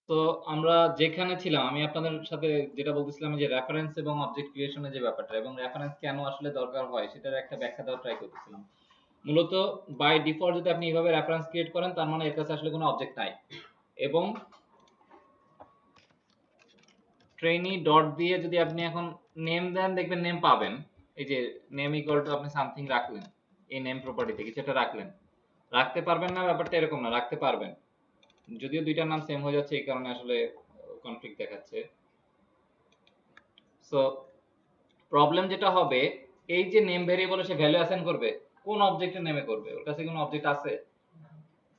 তো আমরা যেখানে ছিলাম আমি আপনাদের সাথে যেটা বলতেছিলাম যে রেফারেন্স এবং অবজেক্ট ক্রিয়েশনের যে ব্যাপারটা এবং রেফারেন্স কেন আসলে দরকার হয় সেটার একটা ব্যাখ্যা দেওয়ার ট্রাই করতেছিলাম। মূলত বাই ডিফল্ট যদি আপনি এইভাবে রেফারেন্স ক্রিয়েট করেন তার মানে এর কাছে আসলে কোনো অবজেক্ট নাই এবং ট্রেনি ডট দিয়ে যদি আপনি এখন নেম দেন দেখবেন নেম পাবেন। এই যে নেম ইকুয়াল টু আপনি সামথিং রাখলেন, এই নেম প্রপার্টিতে কিছু একটা রাখলেন, রাখতে পারবেন না ব্যাপারটা এরকম না, রাখতে পারবেন। যদিও দুইটার নাম সেম হয়ে যাচ্ছে এই কারণে আসলে কনফ্লিক্ট দেখাচ্ছে। সো প্রবলেম যেটা হবে, এই যে নেম ভেরিয়েবলে সে ভ্যালু অ্যাসাইন করবে কোন অবজেক্টের নেমে করবে? ওর কাছে কোনো অবজেক্ট আছে?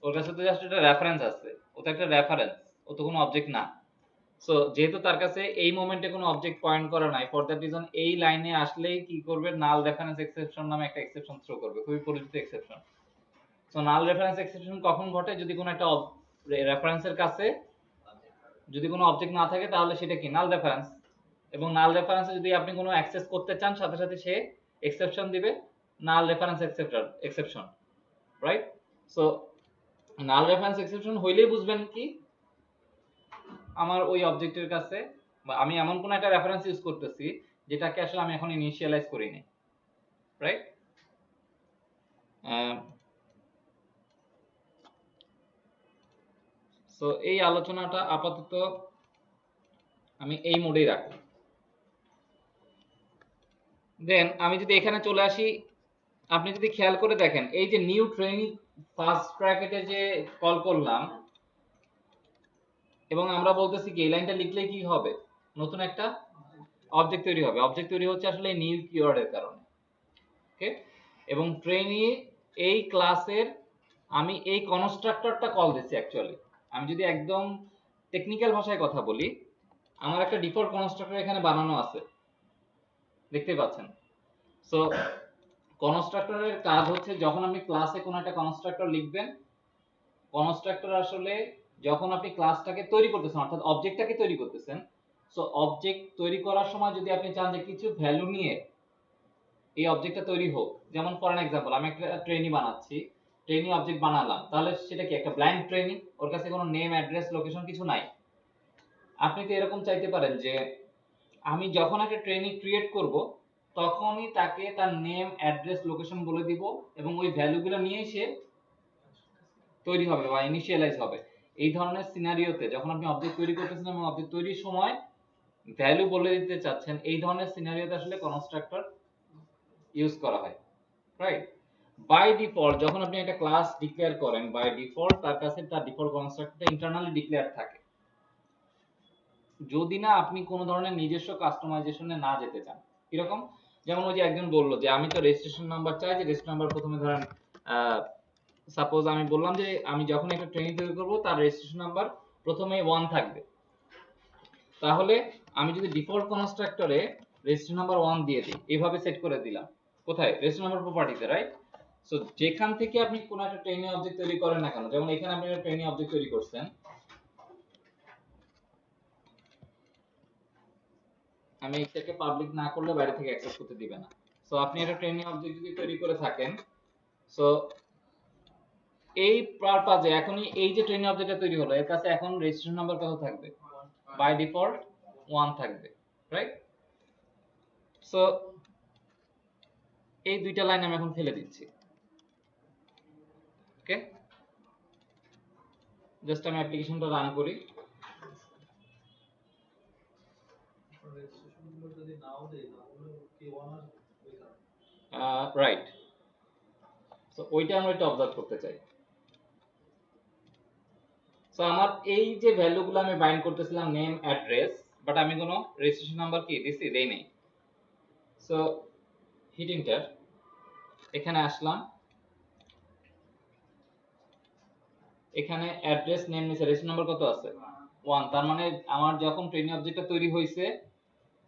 ওর কাছে তো জাস্ট একটা রেফারেন্স আছে, ও তো একটা রেফারেন্স, ও তো কোনো অবজেক্ট না। সো যেহেতু তার কাছে এই মোমেন্টে কোনো অবজেক্ট পয়েন্ট করা নাই, ফর দ্যাট রিজন এই লাইনে আসলেই কি করবে, নাল রেফারেন্স এক্সেপশন নামে একটা এক্সেপশন থ্রো করবে, খুবই পরিচিত এক্সেপশন। সো নাল রেফারেন্স এক্সেপশন কখন ঘটে? যদি কোনো একটা রেফারেন্সের কাছে যদি কোনো অবজেক্ট না থাকে তাহলে সেটা কি নাল রেফারেন্স, এবং নাল রেফারেন্সে যদি আপনি কোনো অ্যাক্সেস করতে চান সাথে সাথে সে এক্সেপশন দিবে, নাল রেফারেন্স এক্সেপশন, রাইট? সো নাল রেফারেন্স এক্সেপশন হইলেই বুঝবেন কি আমার ওই অবজেক্টের কাছে, বা আমি এমন কোন একটা রেফারেন্স ইউজ করতেছি যেটাকে আসলে আমি এখন ইনিশিয়ালাইজ করিনি, রাইট? সো এই আলোচনাটা আপাতত আমি এই মোডেই রাখি। দেন আমি যদি এখানে চলে আসি, আপনি যদি খেয়াল করে দেখেন এই যে নিউ ট্রেনিং ফার্স্ট ব্র্যাকেটে যে কল করলাম এবং আমরা বলতেছি কি এই লাইনটা লিখলে কি হবে, নতুন একটা অবজেক্ট তৈরি হবে। অবজেক্ট তৈরি হচ্ছে আসলে নিউ কিওয়ার্ডের কারণে, ওকে? এবং ট্রেনি এই ক্লাসের আমি এই কনস্ট্রাক্টরটা কল দিচ্ছি অ্যাকচুয়ালি। আমি যদি একদম টেকনিক্যাল ভাষায় কথা বলি, আমার একটা ডিফল্ট কনস্ট্রাক্টর এখানে বানানো আছে, দেখতে পাচ্ছেন। সো কনস্ট্রাক্টরের কাজ হচ্ছে যখন আপনি ক্লাসে কোনো একটা কনস্ট্রাক্টর লিখবেন, কনস্ট্রাক্টর আসলে যখন আপনি ক্লাসটাকে তৈরি করতেছেন অর্থাৎ অবজেক্টটাকে তৈরি করতেছেন, সো অবজেক্ট তৈরি করার সময় যদি আপনি চান যে কিছু ভ্যালু নিয়ে এই অবজেক্টটা তৈরি হোক, যেমন ফর এন এক্সাম্পল আমি একটা ট্রেনি বানাচ্ছি, ট্রেনি অবজেক্ট বানালাম, তাহলে সেটা কি একটা ব্ল্যাঙ্ক ট্রেনি, ওর কাছে কোনো নেম অ্যাড্রেস লোকেশন কিছু নাই। আপনি তো এরকম চাইতে পারেন যে আমি যখন একটা ট্রেনি ক্রিয়েট করব তখনই তাকে তার নেম অ্যাড্রেস লোকেশন বলে দিব এবং ওই ভ্যালুগুলো নিয়েই সে তৈরি হবে বা ইনিশিয়ালাইজ হবে। এই ধরনের সিনারিওতে যখন আপনি অবজেক্ট তৈরি করতেছেন এবং অবজেক্ট তৈরির সময় ভ্যালু বলে দিতে চাচ্ছেন, এই ধরনের সিনারিওতে আসলে কনস্ট্রাক্টর ইউজ করা হয়, রাইট? বাই ডিফল্ট যখন আপনি একটা ক্লাস ডিক্লেয়ার করেন, বাই ডিফল্ট তার কাছে তার ডিফল্ট কনস্ট্রাক্টরটা ইন্টারনালি ডিক্লেয়ার থাকে, যদি না আপনি কোনো ধরনের নিজস্ব কাস্টমাইজেশনে না যেতে চান। কিরকম? যেমন ওই যে একজন বলল যে আমি তো রেজিস্ট্রেশন নাম্বার চাই, যে রেজিস্ট্রেশন নাম্বার প্রথমে ধরেন সাপোজ আমি বললাম যে আমি যখন একটা ট্রেনিং তৈরি করব তার রেজিস্ট্রেশন নাম্বার প্রথমে 1 থাকবে, তাহলে আমি যদি ডিফল্ট কনস্ট্রাক্টরে রেজিস্ট্রেশন নাম্বার 1 দিয়ে দিই, এইভাবে সেট করে দিলাম কোথায়, রেজিস্ট্রেশন নাম্বার প্রপার্টিতে, রাইট? সো যেখান থেকে আপনি কোনো একটা ট্রেনিং অবজেক্ট তৈরি করেন না কেন, যেমন এখানে আপনি একটা ট্রেনিং অবজেক্ট তৈরি করছেন, আমি এটাকে পাবলিক না করলে বাইরে থেকে অ্যাক্সেস করতে দিবে না। সো আপনি একটা ট্রেনিং অবজেক্ট যদি তৈরি করে থাকেন, সো এই পারপাজে এখনই এই যে ট্রেনিং অবজেক্টটা তৈরি হলো এর কাছে এখন রেজিস্ট্রেশন নাম্বার কত থাকবে? বাই ডিফল্ট 1 থাকবে, রাইট? সো এই দুইটা লাইন আমি এখন ফেলে দিচ্ছি, ওকে? জাস্ট আমি অ্যাপ্লিকেশনটা রান করি। রাইট, সো ওইটা আমরা একটু অবজার্ভ করতে চাই। সো আমার এই যে ভ্যালুগুলো আমি বাইন্ড করতেছিলাম নেম অ্যাড্রেস, বাট আমি কোনো রেজিস্ট্রেশন নাম্বার কি দিছি? দেই নাই। সো হিট এন্টার, এখানে আসলাম, এখানে অ্যাড্রেস নেম নিচে রেজিস্ট্রেশন নাম্বার কত আছে? 1। তার মানে আমার যখন ট্রেনিং অবজেক্টটা তৈরি হয়েছে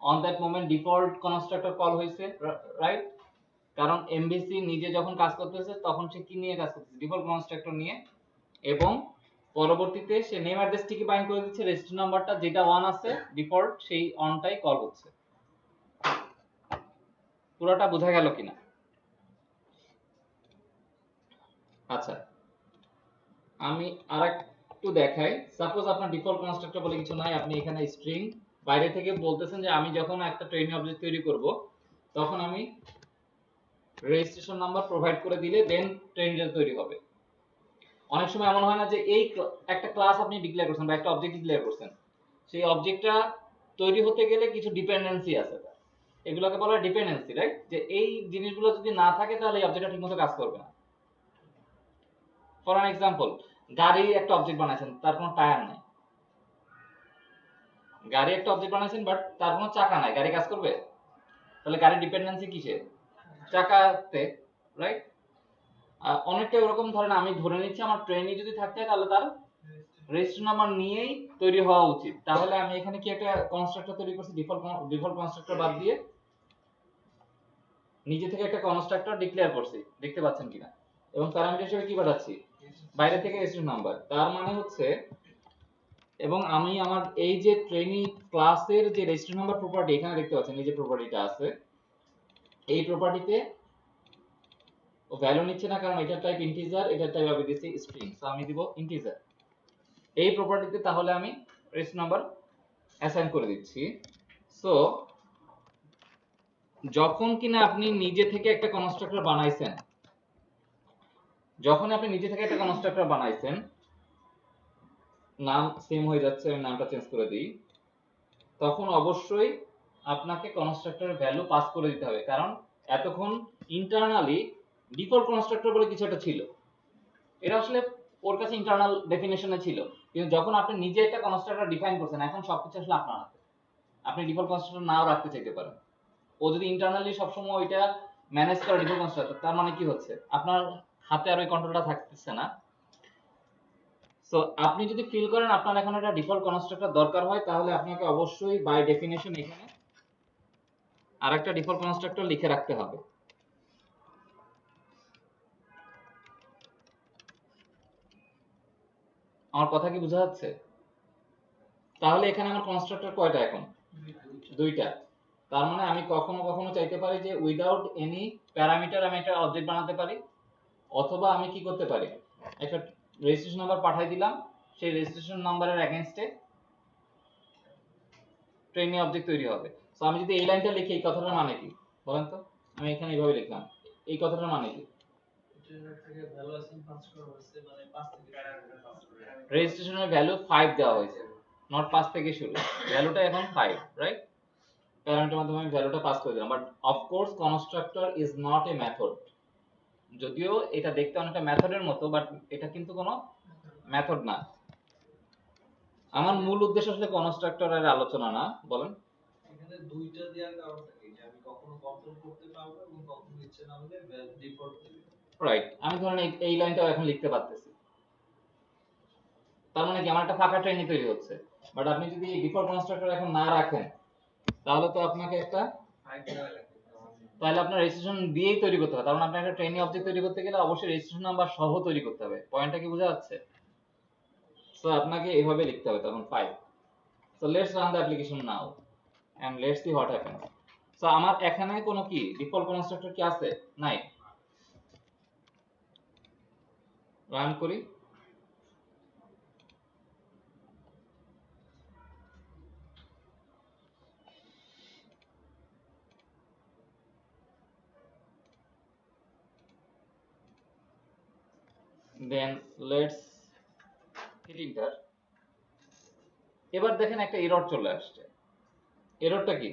on that moment default constructor call হয়েছে, রাইট? কারণ এমভিসি নিজে যখন কাজ করতেছে তখন সে কি নিয়ে কাজ করতেছে? ডিফল্ট কনস্ট্রাক্টর নিয়ে, এবং পরবর্তীতে সে নেম অ্যাড্রেস ঠিকই বাইন্ড করে দিচ্ছে, রেজিস্ট্রেশন নাম্বারটা যেটা 1 আছে ডিফল্ট সেই অনটাই কল হচ্ছে। পুরোটা বোঝা গেল কিনা? আচ্ছা, আমি আরেক একটু দেখাই। সাপোজ আপনার ডিফল্ট কনস্ট্রাক্টর বলে কিছু নাই, আপনি এখানে স্ট্রিং বাইরে থেকে বলতেছেন যে আমি যখন একটা ট্রেনিং অবজেক্ট তৈরি করব তখন আমি রেজিস্ট্রেশন নাম্বার প্রোভাইড করে দিলে দেন ট্রেনিংটা তৈরি হবে। অনেক সময় এমন হয় না যে এই একটা ক্লাস আপনি ডিক্লেয়ার করছেন বা একটা অবজেক্ট ডিক্লেয়ার করছেন, সেই অবজেক্টটা তৈরি হতে গেলে কিছু ডিপেন্ডেন্সি আছে, এগুলোকে বলা হয় ডিপেন্ডেন্সি, রাইট? যে এই জিনিসগুলো যদি না থাকে তাহলে এই অবজেক্টটা ঠিকমতো কাজ করবে না। ফর অ্যান এক্সাম্পল, গাড়ি একটা অবজেক্ট বানাইছেন, তার কোনো টায়ার নাই। গাড়ি একটা অবজেক্ট বানাইছেন বাট তার কোনো চাকা নাই, গাড়ি কাজ করবে? তাহলে গাড়ির ডিপেন্ডেন্সি কিসে? চাকাতে, রাইট? অনেকটা এরকম, ধরেন আমি ধরে নিচ্ছি আমার ট্রেনই যদি থাকতে তাহলে তার রেজিস্ট্রেশন নাম্বার নিয়েই তৈরি হওয়া উচিত। তাহলে আমি এখানে কি একটা কনস্ট্রাক্টর তৈরি করছি, ডিফল্ট কনস্ট্রাক্টর বাদ দিয়ে নিজে থেকে একটা কনস্ট্রাক্টর ডিক্লেয়ার করছি, দেখতে পাচ্ছেন কিনা? এবং প্যারামিটার হিসেবে কি পাঠাচ্ছি? বাইরে থেকে রেজিস্ট্রেশন নাম্বার। তার মানে হচ্ছে, এবং আমি আমার এই যে ট্রেনি ক্লাসের যে রেজিস্ট্রেশন নাম্বার প্রপার্টি এখানে দেখতে পাচ্ছেন, এই যে প্রপার্টিটা আছে, এই প্রপার্টিতে ও ভ্যালু নিচ্ছে না, কারণ এটার টাইপ ইন্টিজার, এটার টাইপ আমি দিচ্ছি স্ট্রিং, সো আমি দিব ইন্টিজার। এই প্রপার্টিতে তাহলে আমি রেজিস্ট্রেশন নাম্বার অ্যাসাইন করে দিচ্ছি। সো যখন কিনা আপনি নিজে থেকে একটা কনস্ট্রাক্টর বানাইছেন, নাম সেম হয়ে যাচ্ছে, আমি নামটা চেঞ্জ করে দিই, তখন অবশ্যই আপনাকে কনস্ট্রাক্টরের ভ্যালু পাস করে দিতে হবে, কারণ এতক্ষণ ইন্টারনালি ডিফল্ট কনস্ট্রাক্টর বলে কিছু একটা ছিল, এটা আসলে ওর কাছে ইন্টারনাল ডেফিনেশনে ছিল। কিন্তু যখন আপনি নিজে একটা কনস্ট্রাক্টর ডিফাইন করছেন, এখন সবকিছু আসলে আপনার হাতে। আপনি ডিফল্ট কনস্ট্রাক্টর নাও রাখতে চাইতে পারেন। ও যদি ইন্টারনালি সবসময় ওইটা ম্যানেজ করে ডিফল্ট কনস্ট্রাক্টর, তার মানে কি হচ্ছে, আপনার হাতে আর ওই কন্ট্রোলটা থাকতেছে না। সো আপনি যদি ফিল করেন আপনার এখন একটা ডিফল্ট কনস্ট্রাক্টর দরকার হয়, তাহলে আপনাকে অবশ্যই বাই ডেফিনেশন এখানে আরেকটা ডিফল্ট কনস্ট্রাক্টর লিখে রাখতে হবে। আমার কথা কি বোঝা যাচ্ছে? তাহলে এখানে আমার কনস্ট্রাক্টর কয়টা এখন? দুইটা। তার মানে আমি কখনো কখনো চাইতে পারি যে উইদাউট এনি প্যারামিটার আমি একটা অবজেক্ট বানাতে পারি, অথবা আমি কি করতে পারি, একটা রেজিস্ট্রেশন নাম্বার পাঠিয়ে দিলাম, সেই রেজিস্ট্রেশন নাম্বারের এগেইনস্টে ট্রেনিং অবজেক্ট তৈরি হবে। সো আমি যদি এই লাইনটা লিখি, এই কথাটার মানে কি বলেন তো? আমি এখানে এইভাবে লিখলাম, এই কথাটার মানে কি? রেজিস্ট্রেশনের ভ্যালু 5 দেওয়া হয়েছে, নট 5 থেকে শুরু, ভ্যালুটা এখন 5, রাইট? প্যারামিটার মাধ্যমে আমি ভ্যালুটা পাস করে দিলাম, but of course constructor is not a method. যদিও এটা দেখতে অনেকটা মেথডের মতো, বাট এটা কিন্তু কোনো মেথড না। আমার মূল উদ্দেশ্য আসলে কনস্ট্রাক্টরের আলোচনা না, বলেন। এখানে দুইটা দেওয়ার কারণটা কি, যে আমি কখনো কন্ট্রোল করতে পারবো এবং কখনো ইচ্ছে না হলে ডিফল্ট দিবে, রাইট? আমি ধরেন এই লাইনটাও এখন লিখতে পারতেছি, তার মানে কি আমার একটা ফাঁকা ট্রেনই তৈরি হচ্ছে। বাট আপনি যদি ডিফল্ট কনস্ট্রাক্টর এখন না রাখেন, তাহলে তো আপনাকে একটা, তাহলে আপনার রেজিস্ট্রেশন দিয়েই তৈরি করতে হবে। কারণ আপনার একটা ট্রেনিং অবজেক্ট তৈরি করতে গেলে অবশ্যই রেজিস্ট্রেশন নাম্বার সহ তৈরি করতে হবে। পয়েন্টটা কি বোঝা যাচ্ছে? সো আপনাকে এইভাবে লিখতে হবে তখন 5। So let's run the application now and let's see what happens. So আমার এখানে কোনো কি ডিফল্ট কনস্ট্রাক্টর কি আছে? নাই। রান করি। Then let's hit enter. এবার দেখেন একটা এরর চলে আসছে। এররটা কি?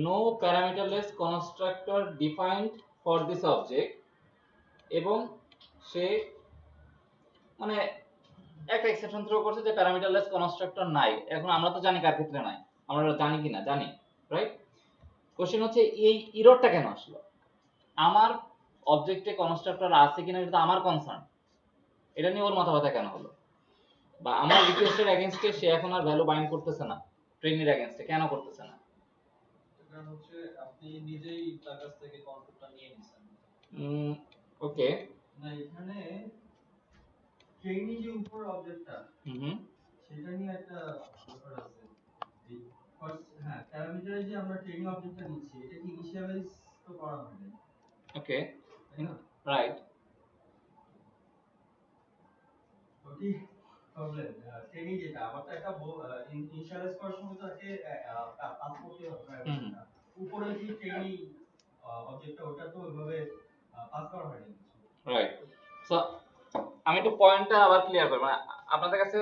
No parameterless constructor defined for this object, এবং সে মানে একটা এক্সেপশন থ্রো করছে যে প্যারামিটারলেস কনস্ট্রাক্টর নাই। এখন আমরা তো জানি কার ক্ষেত্রে নাই, আমরা জানি কি না জানি, রাইট? কোশ্চেন হচ্ছে এই এররটা কেন আসলো? আমার অবজেক্টে কনস্ট্রাক্টর আছে কিনা এটা তো আমার কনসার্ন, এটা নিয়ে ওর মাথা ব্যথা কেন হলো? বা আমার রিকোয়েস্টের এগেইনস্টে সে এখন আর ভ্যালু বাইন্ড করতেছে না, ট্রেনের এগেইনস্টে কেন করতেছে না? কারণ হচ্ছে আপনি নিজেই তার কাছ থেকে কন্ট্রোলটা নিয়ে নিছেন। ওকে, না এখানে ট্রেনিং যে উপর অবজেক্টটা, সেটা নিয়ে একটা ব্যাপার আছে। এই ফার্স্ট, হ্যাঁ, প্যারামিটারে যে আমরা ট্রেনিং অবজেক্টটা নিচ্ছি, এটা কি ইনিশিয়ালাইজ তো করা হয়নি। ওকে, রাইট। ওকে, প্রবলেম ট্রেনিং যেটা আমার তো একটা ইনিশিয়ালাইজ করার সময় তো আছে পাস করতে হবে না উপরে যে ট্রেনিং অবজেক্টটা ওটা তো ওইভাবে পাস করা হয়নি রাইট। সো আমি একটু পয়েন্টটা আবার ক্লিয়ার করব, মানে আপনাদের কাছে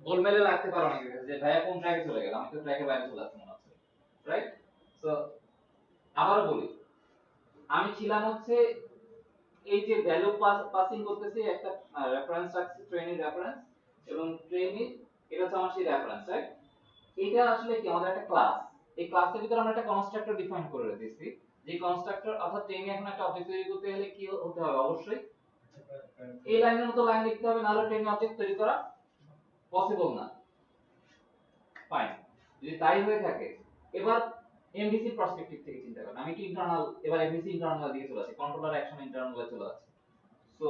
গোলমেলে লাগতে পারে অনেকের কাছে যে ভাইয়া কোন ট্র্যাকে চলে গেল, আমি তো ট্র্যাকের বাইরে চলে আসছি মনে হচ্ছে, রাইট? সো আবারও বলি, আমি ছিলাম হচ্ছে এই যে ভ্যালু পাসিং করতেছি একটা রেফারেন্স রাখছি, ট্রেনিং রেফারেন্স, এবং ট্রেনিং এটা হচ্ছে আমার সেই রেফারেন্স, রাইট? এটা আসলে কি আমাদের একটা ক্লাস, এই ক্লাসের ভিতরে আমরা একটা কনস্ট্রাক্টর ডিফাইন করে রেখেছি, যে কনস্ট্রাক্টর অর্থাৎ ট্রেনিং এখন একটা অবজেক্ট তৈরি করতে গেলে কি হতে হবে, অবশ্যই এই লাইনের মতো লাইন লিখতে হবে, নাহলে ট্রেনিং অবজেক্ট তৈরি করা পসিবল না। ফাইন, যদি তাই হয়ে থাকে, এবার এমভিসি পার্সপেক্টিভ থেকে চিন্তা করেন, আমি কি ইন্টারনাল, এবার এমভিসি ইন্টারনাল দিকে চলে আসি, কন্ট্রোলার অ্যাকশন ইন্টারনালে চলে আসি। সো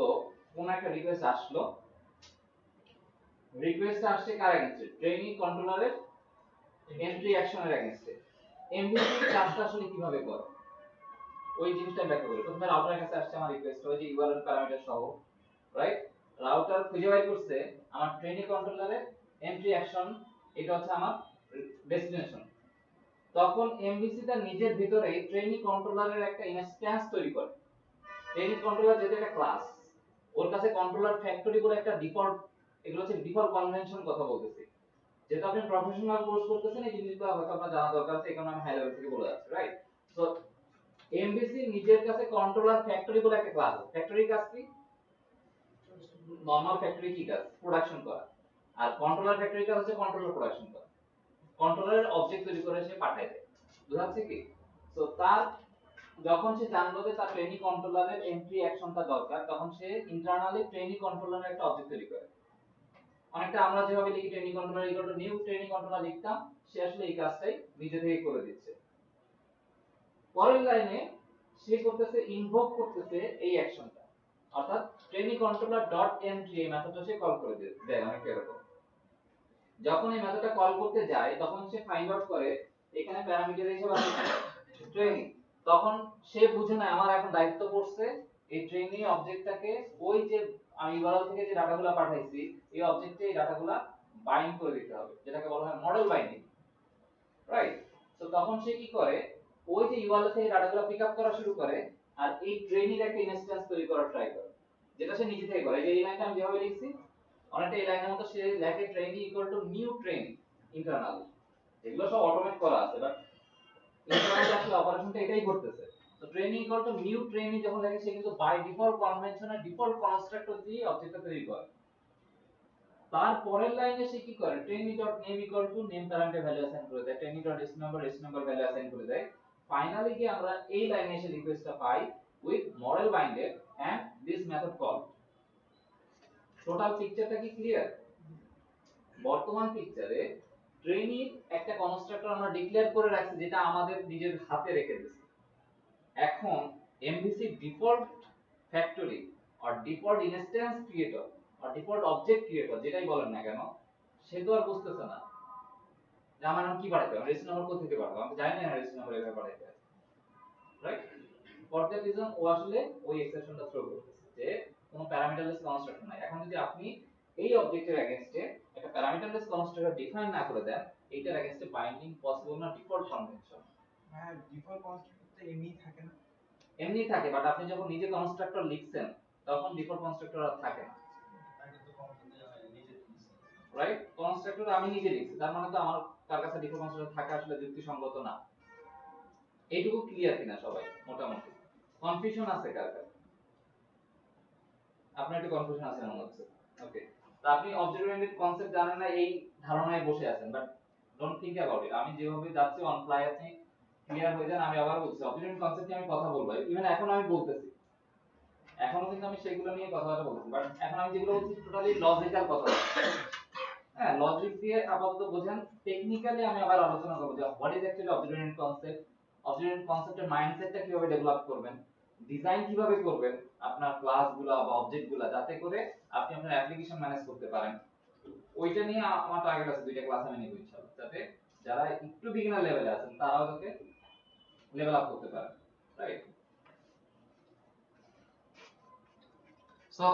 কোন একটা রিকোয়েস্ট আসলো, রিকোয়েস্ট আসছে কার এগেইনস্টে, ট্রেনিং কন্ট্রোলারের এন্ট্রি অ্যাকশনের এগেইনস্টে। এমভিসি কাজটা আসলে কিভাবে করে ওই জিনিসটা ব্যাখ্যা করি। প্রথমে রাউটারের কাছে আসছে আমার রিকোয়েস্ট, ওই যে ইউআরএল প্যারামিটার সহ, রাইট? রাউটার খুঁজে বের করছে আমার ট্রেনিং কন্ট্রোলারের এন্ট্রি অ্যাকশন, এটা হচ্ছে আমার ডেস্টিনেশন। তখন এমভিসি তার নিজের ভিতরে ট্রেনিং কন্ট্রোলারের একটা ইনস্ট্যান্স তৈরি করে। ট্রেনিং কন্ট্রোলার যেটা একটা ক্লাস, ওর কাছে কন্ট্রোলার ফ্যাক্টরি বলে একটা ডিফল্ট, এগুলো হচ্ছে ডিফল্ট কনভেনশন কথা বলতেছি। যেটা আপনি প্রফেশনাল কোর্স করতেছেন এই জিনিসগুলো হয়তো আপনার জানা দরকার আছে, এখানে আমি হাই লেভেল থেকে বলে যাচ্ছি, রাইট? সো এমভিসি নিজের কাছে কন্ট্রোলার ফ্যাক্টরি বলে একটা ক্লাস, ফ্যাক্টরি কাজ কি, নরমাল ফ্যাক্টরি কি কাজ, প্রোডাকশন করা, আর কন্ট্রোলার ফ্যাক্টরি কাজ হচ্ছে কন্ট্রোলার প্রোডাকশন করা, কন্ট্রোলারের অবজেক্ট তৈরি করে সে পাঠায় দেয়, বুঝা যাচ্ছে কি? তো তার যখন সে জানলো যে তার ট্রেনিং কন্ট্রোলারের এন্ট্রি অ্যাকশনটা দরকার, তখন সে ইন্টারনালি ট্রেনিং কন্ট্রোলারের একটা অবজেক্ট তৈরি করে। অনেকটা আমরা যেভাবে লিখি training controller equal to new training controller লিখতাম, সে আসলে এই কাজটাই নিজে থেকে করে দিচ্ছে। পরের লাইনে সে করতেছে ইনভোক করতেছে এই অ্যাকশনটা, অর্থাৎ ট্রেনিং কন্ট্রোলার ডট এন্ট্রি এই মেথডটা সে কল করে দেয় অনেক এরকম। যখন এই মেথডটা কল করতে যায় তখন সে ফাইন্ড আউট করে এখানে প্যারামিটার হিসেবে আছে ট্রেনিং, তখন সে বুঝে না আমার এখন দায়িত্ব পড়ছে এই ট্রেনিং অবজেক্টটাকে ওই যে আমি ইউআরএল থেকে যে ডাটাগুলো পাঠাইছি এই অবজেক্টে এই ডাটাগুলো বাইন্ড করে দিতে হবে, যেটাকে বলা হয় মডেল বাইন্ডিং, রাইট? তো তখন সে কি করে, ওই যে ইউআরএল থেকে ডাটাগুলো পিকআপ করা শুরু করে, আর এই ট্রেনিং একটা ইনস্ট্যান্স তৈরি করার ট্রাই করে, যেটা সে নিজে থেকে করে। এই যে এই লাইনটা আমি যেভাবে লিখছি অনেকটা এই লাইনের মতো, সে লেখে training equal to new training internal, এগুলো সব অটোমেট করা আছে, বাট ইন্টারনাল আসলে অপারেশনটা এটাই করতেছে। তো training equal to new training যখন লেখে, সে কিন্তু বাই ডিফল্ট কনভেনশনের ডিফল্ট কনস্ট্রাক্টর দিয়ে অবজেক্টটা তৈরি করে। তার পরের লাইনে সে কি করে, training dot name equal to name parameter value assign করে দেয়, training dot S number value assign করে দেয়। ফাইনালি কি আমরা এই লাইনে এসে রিকোয়েস্টটা পাই with model binded and this method call. Total পিকচারটা কি ক্লিয়ার? বর্তমান পিকচারে ট্রেনিং একটা কনস্ট্রাক্টর আমরা ডিক্লেয়ার করে রাখছি, যেটা আমাদের নিজের হাতে রেখে দিয়েছি। এখন এমভিসি ডিফল্ট ফ্যাক্টরি আর ডিফল্ট ইনস্ট্যান্স ক্রিয়েটর আর ডিফল্ট অবজেক্ট ক্রিয়েটর যেটাই বলেন না কেন, সে তো আর বুঝতেছে না যে আমার নাম কি পাঠাতে হবে, রেজিস্ট্রি নাম্বার কোথা থেকে পাঠাবো, আমি জানি না রেজিস্ট্রি নাম্বার এভাবে পাঠাতে হয়, রাইট? ফর দ্যাট রিজন ও আসলে ওই এক্সেপশনটা থ্রো করতেছে যে কোনো প্যারামিটারলেস কনস্ট্রাক্টর নাই। এখন যদি আপনি এই অবজেক্টের এগেইনস্টে একটা প্যারামিটারলেস কনস্ট্রাক্টর ডিফাইন না করে দেন, এইটার এগেইনস্টে বাইন্ডিং পসিবল না, ডিফল্ট কনভেনশন। হ্যাঁ ডিফল্ট কনস্ট্রাক্টর তো এমনিই থাকে না, এমনি থাকে, বাট আপনি যখন নিজে কনস্ট্রাক্টর লিখছেন তখন ডিফল্ট কনস্ট্রাক্টর আর থাকে না, তাকে তো কনস্ট্রাক্টর নিজে দিয়েছে, রাইট? কনস্ট্রাক্টর আমি নিজে লিখছি, তার মানে তো আমার তার কাছে ডিফল্ট কনস্ট্রাক্টর থাকা আসলে যুক্তিসঙ্গত না। এইটুকু ক্লিয়ার কিনা সবাই মোটামুটি? কনফিউশন আছে কার কার? আপনার একটু কনফিউশন আছে মনে হচ্ছে। ওকে, তো আপনি অবজেক্ট ওরিয়েন্টেড কনসেপ্ট জানেন না এই ধারণায় বসে আছেন, but don't think about it. আমি যেভাবে যাচ্ছি অন ফ্লাই আপনি ক্লিয়ার হয়ে যান। আমি আবার বলছি অবজেক্ট ওরিয়েন্টেড কনসেপ্ট নিয়ে আমি কথা বলবো, ইভেন এখন আমি বলতেছি, এখনো কিন্তু আমি সেগুলো নিয়ে কথাবার্তা বলছি, বাট এখন আমি যেগুলো বলছি টোটালি লজিক্যাল কথা। হ্যাঁ, লজিক দিয়ে আপাতত বোঝেন, টেকনিক্যালি আমি আবার আলোচনা করব যে what is actually object oriented concept, object oriented কনসেপ্টের মাইন্ডসেটটা কিভাবে ডেভেলপ করবেন, ডিজাইন কিভাবে করবেন আপনার ক্লাসগুলো বা অবজেক্টগুলো, যাতে করে আপনি আপনার অ্যাপ্লিকেশন ম্যানেজ করতে পারেন। ওইটা নিয়ে আমার টার্গেট আছে, দুইটা ক্লাস আমি নিব ইনশাআল্লাহ, যাতে যারা একটু বিগিনার লেভেলে আছেন তারাও যাতে লেভেল আপ করতে পারেন, রাইট? সো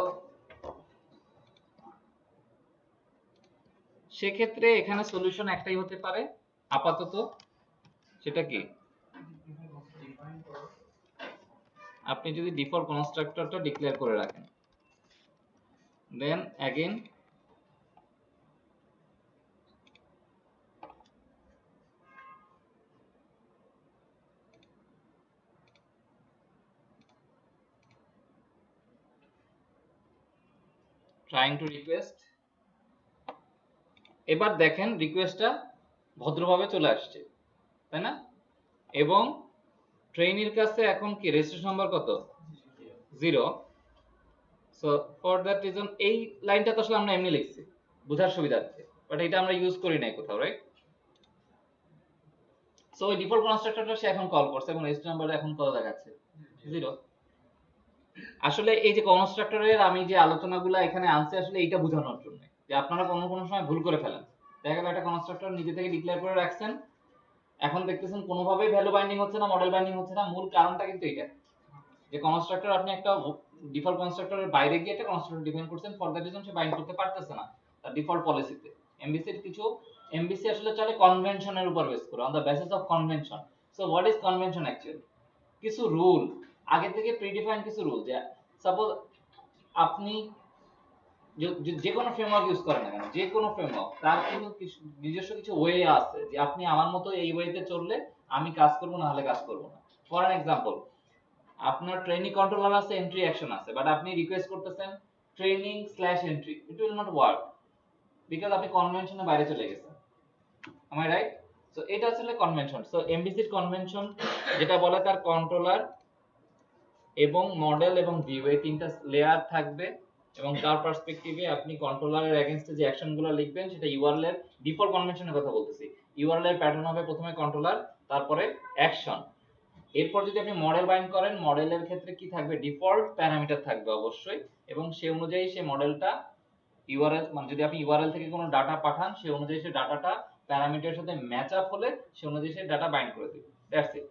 সেক্ষেত্রে এখানে সলিউশন একটাই হতে পারে আপাতত, সেটা কি আপনি যদি ডিফল্ট কনস্ট্রাক্টরটা ডিক্লেয়ার করে রাখেন, then again trying to request, এবার দেখেন রিকোয়েস্টটা ভদ্রভাবে চলে আসছে, তাই না? এবং ট্রেনির কাছে এখন কি রেজিস্ট্রেশন নাম্বার কত? 0। সো ফর দ্যাট রিজন এই লাইনটা তো আসলে আমরা এমনি লিখছি বোঝার সুবিধার্থে, বাট এটা আমরা ইউজ করি নাই কোথাও, রাইট? সো ওই ডিফল্ট কনস্ট্রাক্টরটা সে এখন কল করছে এবং রেজিস্ট্রেশন নাম্বার এখন কত দেখাচ্ছে? 0। আসলে এই যে কনস্ট্রাক্টরের আমি যে আলোচনাগুলো এখানে আনছি আসলে এইটা বোঝানোর জন্য যে আপনারা কোনো কোনো সময় ভুল করে ফেলেন। দেখা গেল একটা কনস্ট্রাক্টর নিজে থেকে ডিক্লেয়ার করে রাখছেন, এখন দেখতেছেন কোনোভাবেই ভ্যালু বাইন্ডিং হচ্ছে না, মডেল বাইন্ডিং হচ্ছে না। মূল কারণটা কিন্তু এটা যে কনস্ট্রাক্টর আপনি একটা ডিফল্ট কনস্ট্রাক্টরের বাইরে গিয়ে একটা কনস্ট্রাক্টর ডিফাইন করছেন, for that reason say bind করতে পারতেছে না তার ডিফল্ট পলিসিতে। এমবিসির কিছু এমবিসি আসলে চলে কনভেনশনের উপর বেস করে, on the basis of convention. So what is convention actually? কিছু রুল আগে থেকে প্রিডিফাইন, কিছু রুল। যে সাপোজ আপনি যে কোনো ফ্রেমওয়ার্ক ইউজ করেন না কেন, যে কোনো ফ্রেমওয়ার্ক তার কিন্তু নিজস্ব কিছু ওয়ে আছে যে আপনি আমার মতো এই ওয়েতে চললে আমি কাজ করব, না হলে কাজ করব না। ফর অ্যান এক্সাম্পল, আপনার ট্রেনিং কন্ট্রোলার আছে, এন্ট্রি অ্যাকশন আছে, বাট আপনি রিকোয়েস্ট করতেছেন training slash entry, it will not work because আপনি কনভেনশনের বাইরে চলে গেছেন। M I right? সো এটা আসলে কনভেনশন। সো এমবিসির কনভেনশন যেটা বলে তার কন্ট্রোলার এবং মডেল এবং ভিউ এই তিনটা লেয়ার থাকবে, এবং তার পার্সপেক্টিভে আপনি কন্ট্রোলারের এগেইনস্টে যে অ্যাকশনগুলো লিখবেন সেটা ইউআরএল এর ডিফল্ট কনভেনশনের কথা বলতেছি। ইউআরএল এর প্যাটার্ন হবে প্রথমে কন্ট্রোলার, তারপরে অ্যাকশন। এরপর যদি আপনি মডেল বাইন্ড করেন, মডেলের ক্ষেত্রে কি থাকবে? ডিফল্ট প্যারামিটার থাকবে অবশ্যই, এবং সে অনুযায়ী সে মডেলটা ইউআরএল, মানে যদি আপনি ইউআরএল থেকে কোনো ডাটা পাঠান সে অনুযায়ী সে ডাটাটা প্যারামিটারের সাথে ম্যাচ আপ হলে সে অনুযায়ী সে ডাটা বাইন্ড করে দিবে। That's it.